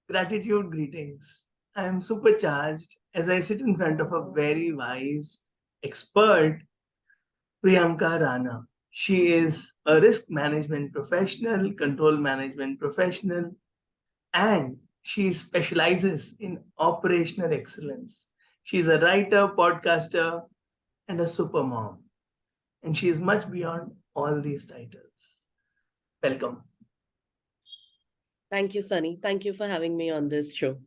Gratitude greetings. I am supercharged as I sit in front of a very wise expert, Priyanka Rana. She is a risk management professional, control management professional, and she specializes in operational excellence. She's a writer, podcaster, and a super mom. And she is much beyond all these titles. Welcome. Thank you, Sunny. Thank you for having me on this show.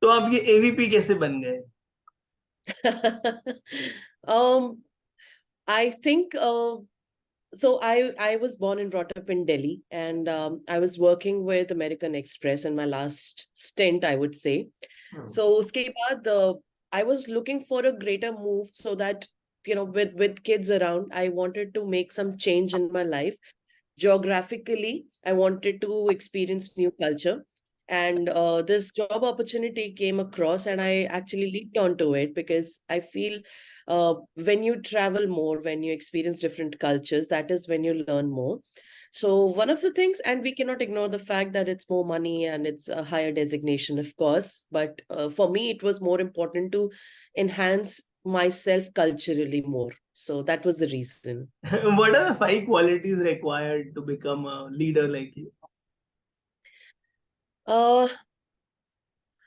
तो आप ये AVP कैसे बन गए? um, I think so. I was born and brought up in Delhi, and I was working with American Express in my last stint, I would say. So uske baad, I was looking for a greater move so that with kids around, I wanted to make some change in my life. Geographically, I wanted to experience new culture. And this job opportunity came across, and I actually leaped onto it because I feel when you travel more, when you experience different cultures, that is when you learn more. So, one of the things, and we cannot ignore the fact that it's more money and it's a higher designation, of course. But for me, it was more important to enhance myself culturally more. So, that was the reason. What are the 5 qualities required to become a leader like you? Uh,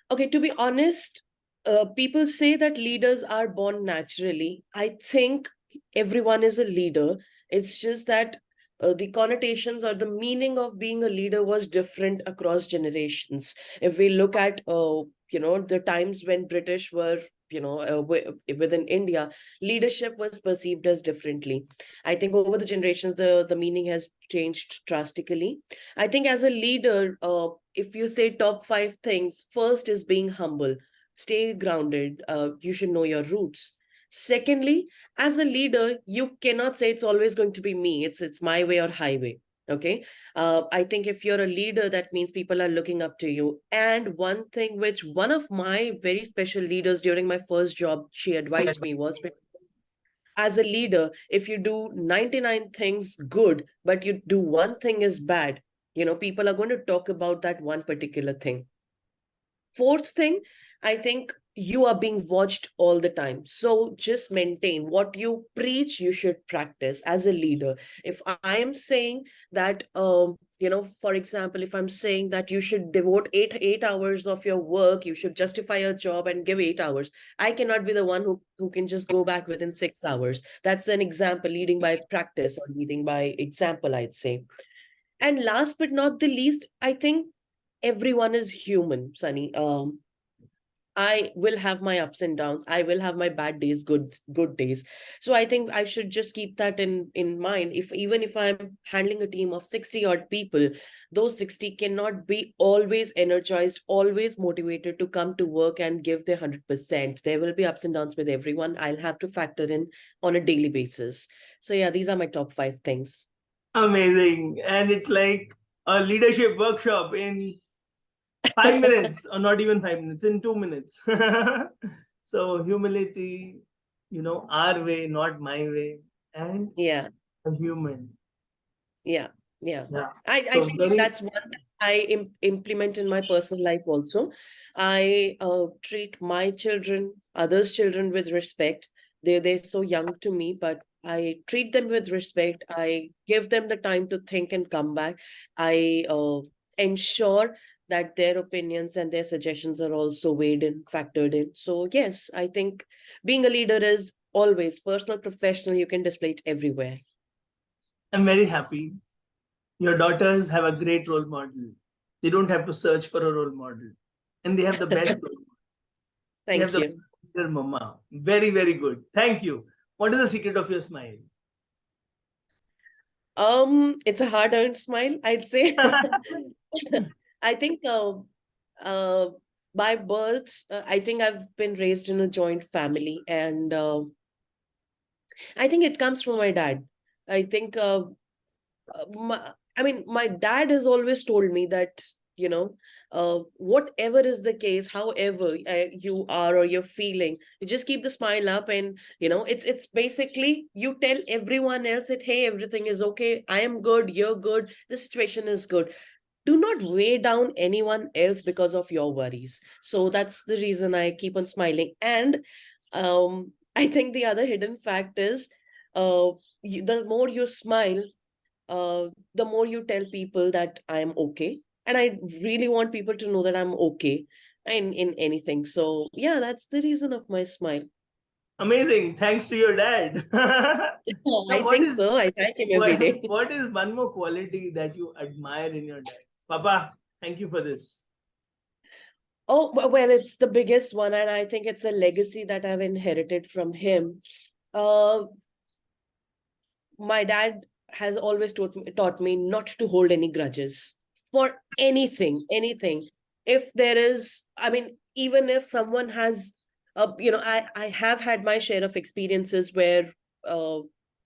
Okay, to be honest, people say that leaders are born naturally. I think everyone is a leader. It's just that the connotations or the meaning of being a leader was different across generations. If we look at, the times when British were, within India, leadership was perceived as differently. I think over the generations, the meaning has changed drastically. I think as a leader, if you say top 5 things, first is being humble, stay grounded. You should know your roots. Secondly, as a leader, you cannot say it's always going to be me. It's my way or highway. Okay. I think if you're a leader, that means people are looking up to you. And one thing which one of my very special leaders during my first job, she advised me was, as a leader, if you do 99 things good but you do one thing is bad, people are going to talk about that one particular thing. Fourth thing, I think you are being watched all the time. So just maintain what you preach, you should practice as a leader. If I am saying that, for example, if I'm saying that you should devote eight hours of your work, you should justify your job and give 8 hours. I cannot be the one who can just go back within 6 hours. That's an example, leading by practice or leading by example, I'd say. And last but not the least, I think everyone is human, Sunny. I will have my ups and downs. I will have my bad days, good days. So I think I should just keep that in mind. If even if I'm handling a team of 60 odd people, those 60 cannot be always energized, always motivated to come to work and give their 100%. There will be ups and downs with everyone. I'll have to factor in on a daily basis. So yeah, these are my top 5 things. Amazing. And it's like a leadership workshop in 5 minutes, or not even 5 minutes, in 2 minutes. So, humility, our way, not my way, and Yeah. a human. Yeah, yeah. Yeah. I So, think very, that's one that I implement in my personal life also. I treat my children, others' children with respect. They're so young to me, but I treat them with respect. I give them the time to think and come back. I ensure that their opinions and their suggestions are also weighed in, factored in. So yes, I think being a leader is always personal, professional. You can display it everywhere. I'm very happy. Your daughters have a great role model. They don't have to search for a role model. And they have the best role model. They have Thank the you. their mama. Very, very good. Thank you. What is the secret of your smile? It's a hard-earned smile, I'd say. I think uh, by birth, I think I've been raised in a joint family, and I think it comes from my dad. I think my dad has always told me that, whatever is the case, however you are or you're feeling, you just keep the smile up, and it's basically you tell everyone else that hey, everything is okay. I am good. You're good. The situation is good. do not weigh down anyone else because of your worries. So that's the reason I keep on smiling. And I think the other hidden fact is, the more you smile, the more you tell people that I'm okay. And I really want people to know that I'm okay in anything. So yeah, that's the reason of my smile. Amazing. Thanks to your dad. Now, I think so. I thank him every day. what is one more quality that you admire in your dad? Papa, thank you for this. Oh, well, it's the biggest one, and I think it's a legacy that I've inherited from him. Uh, my dad has always taught me not to hold any grudges for anything. If there is, I mean, even if someone has, I have had my share of experiences where, uh,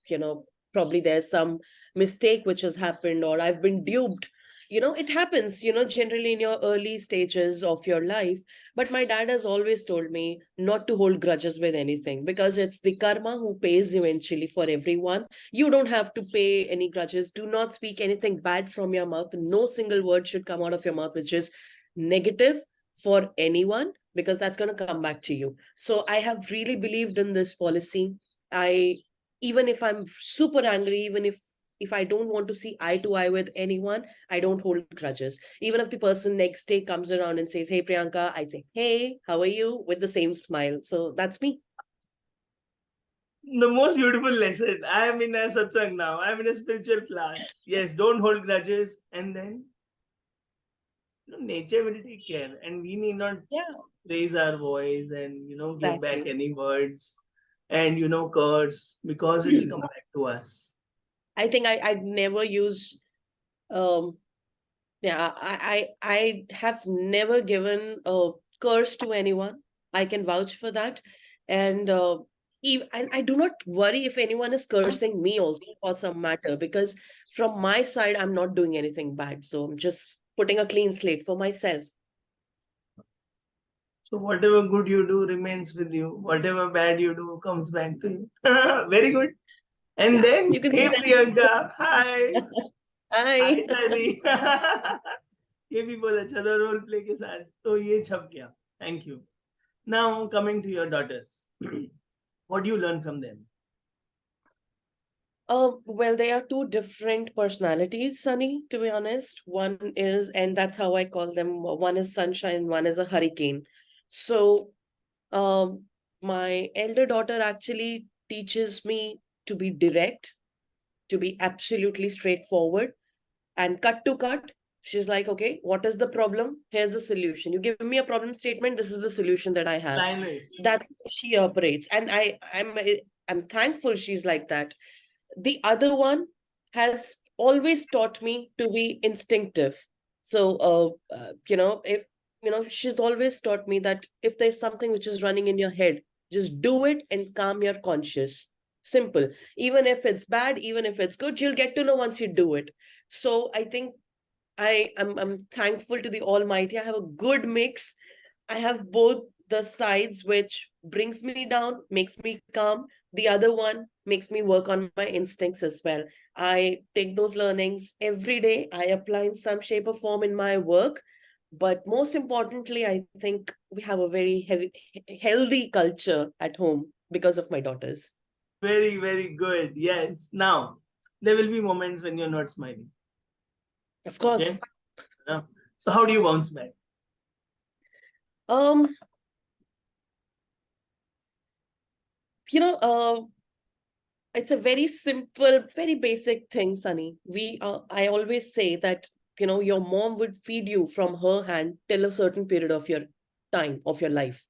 you know, probably there's some mistake which has happened, or I've been duped. It happens, generally in your early stages of your life. But my dad has always told me not to hold grudges with anything, because it's the karma who pays eventually for everyone. You don't have to pay any grudges. Do not speak anything bad from your mouth. No single word should come out of your mouth which is negative for anyone, because that's going to come back to you. So I have really believed in this policy. I Even if I'm super angry, even if I don't want to see eye to eye with anyone, I don't hold grudges. Even if the person next day comes around and says, "Hey Priyanka," I say, "Hey, how are you?" with the same smile. So that's me. The most beautiful lesson. I am in a satsang now. I am in a spiritual class. Yes, don't hold grudges. And then nature will take care. And we need not Yeah, raise our voice and, give back exactly. any words and, curse because it will come back to us. I think I'd never use um yeah, I have never given a curse to anyone. I can vouch for that. And and I do not worry if anyone is cursing me also, for some matter, because from my side I'm not doing anything bad. So I'm just putting a clean slate for myself. So whatever good you do remains with you. Whatever bad you do comes back to you. Very good. And Yeah, then, you can say hey Priyanka, hi. that. Hi Hi. सारी ये भी बहुत अच्छा था role play के साथ तो ये छप गया thank you now coming to your daughters what do you learn from them Well, they are two different personalities, Sunny, to be honest. One is, and that's how I call them, one is sunshine, one is a hurricane. So, um, my elder daughter actually teaches me to be direct, to be absolutely straightforward, and cut to cut. She's like, okay, what is the problem? Here's the solution. You give me a problem statement, this is the solution that I have. Lines That's how she operates. And I'm thankful she's like that. The other one has always taught me to be instinctive. So if she's always taught me that if there's something which is running in your head, just do it and calm your conscious. Simple. Even if it's bad, even if it's good, you'll get to know once you do it. So I think I'm thankful to the almighty. I have a good mix. I have both the sides which brings me down, makes me calm. The other one makes me work on my instincts as well. I take those learnings every day. I apply in some shape or form in my work. But most importantly, I think we have a very healthy culture at home because of my daughters. very very good yes now there will be moments when you're not smiling Of okay course. so how do you bounce back Um, you know, it's a very simple, very basic thing, Sunny. I always say that, your mom would feed you from her hand till a certain period of your time, of your life.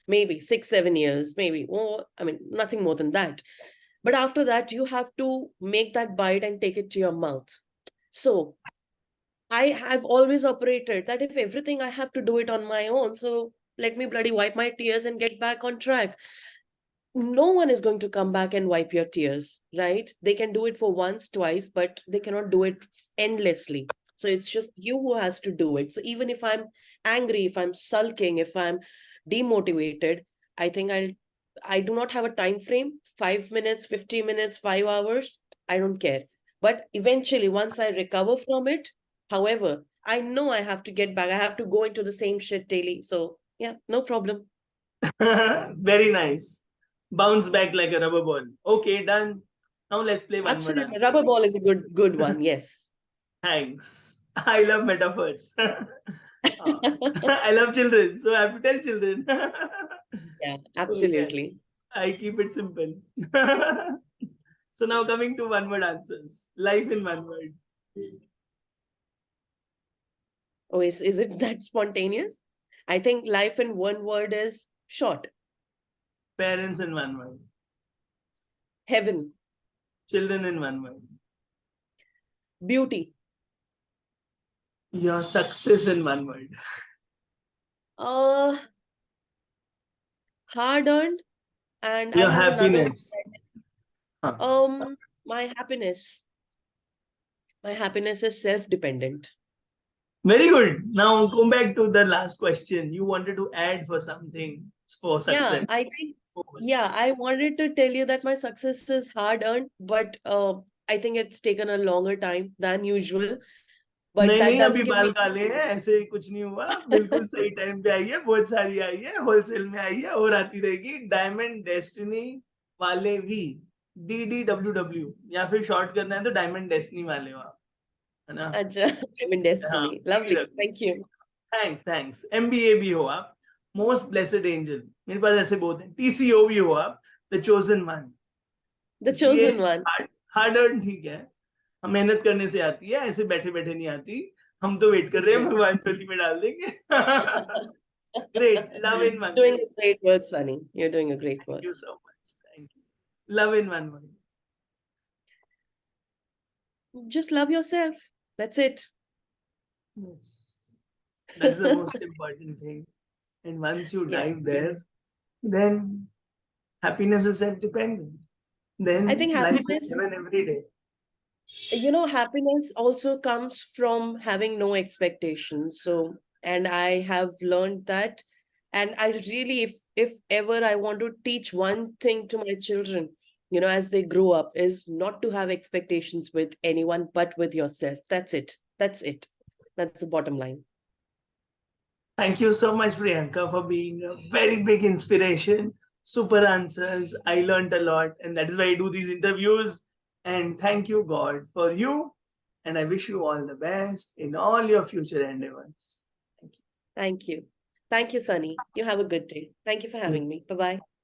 Maybe 6, 7 years, maybe. Oh, I mean, nothing more than that. But after that, you have to make that bite and take it to your mouth. So I have always operated that if everything I have to do it on my own, so let me bloody wipe my tears and get back on track. No one is going to come back and wipe your tears, right? They can do it for once, twice, but they cannot do it endlessly. So it's just you who has to do it. So even if I'm angry, if I'm sulking, if I'm demotivated, I think I do not have a time frame, 5 minutes, 50 minutes, 5 hours. I don't care. But eventually, once I recover from it, however, I know I have to get back. I have to go into the same shit daily. So yeah, no problem. Very nice. Bounce back like a rubber ball. Okay, done. Now let's play one word Absolutely. Rubber answers. ball is a good one. Yes. Thanks. I love metaphors. I love children, so I have to tell children. Yeah, So yes, absolutely. I keep it simple. So now coming to one word answers. Life in one word. Oh, is it that spontaneous? I think life in one word is short. Parents in one word. Heaven, Children in one word. beauty, Your success in one word. uh, hard earned, and I Your have another one. happiness. Huh. My happiness. My happiness is self-dependent. Very good. Now go back to the last question. You wanted to add for something for Yeah, success. I think, yeah, I wanted to tell you that my success is hard earned, but I think it's taken a longer time than usual. But नहीं that नहीं doesn't अभी give बाल me. काले हैं ऐसे कुछ नहीं हुआ बिल्कुल सही टाइम पे आई है बहुत सारी आई है होलसेल में आई है और आती रहेगी डायमंड डेस्टिनी वाले वी DDWW या फिर शॉर्ट करना है तो डायमंड डेस्टिनी वाले हो आप है ना Acha, I'm in हाँ destiny. Lovely. Thank you. Thanks thanks MBA भी हो आप मोस्ट ब्लेसेड एंजल मेरे पास ऐसे बहुत हैं TCO भी हो आप द चोजन वन The इसलिए chosen one. Hard hard earn ठीक है हम मेहनत करने से आती है ऐसे बैठे बैठे नहीं आती हम तो वेट कर रहे हैं Great. भगवान झोली में डाल देंगे great love in one Doing word a great work, Sunny. You're doing a great thank work. You so much thank you love in one word Just love yourself. That's it. yes that is the most important thing and once you Yeah. dive there then happiness is self dependent then I think life is happiness, given every day happiness also comes from having no expectations. So, and I have learned that. And I really, if ever I want to teach one thing to my children, as they grow up, is not to have expectations with anyone but with yourself. That's it. That's it. That's the bottom line. thank you so much, Priyanka, for being a very big inspiration. Super answers. I learned a lot, and that is why I do these interviews. And thank you, God, for you. And I wish you all the best in all your future endeavors. Thank Thank you. Thank you, Sunny. You have a good day. Thank you for you. having me. Bye bye.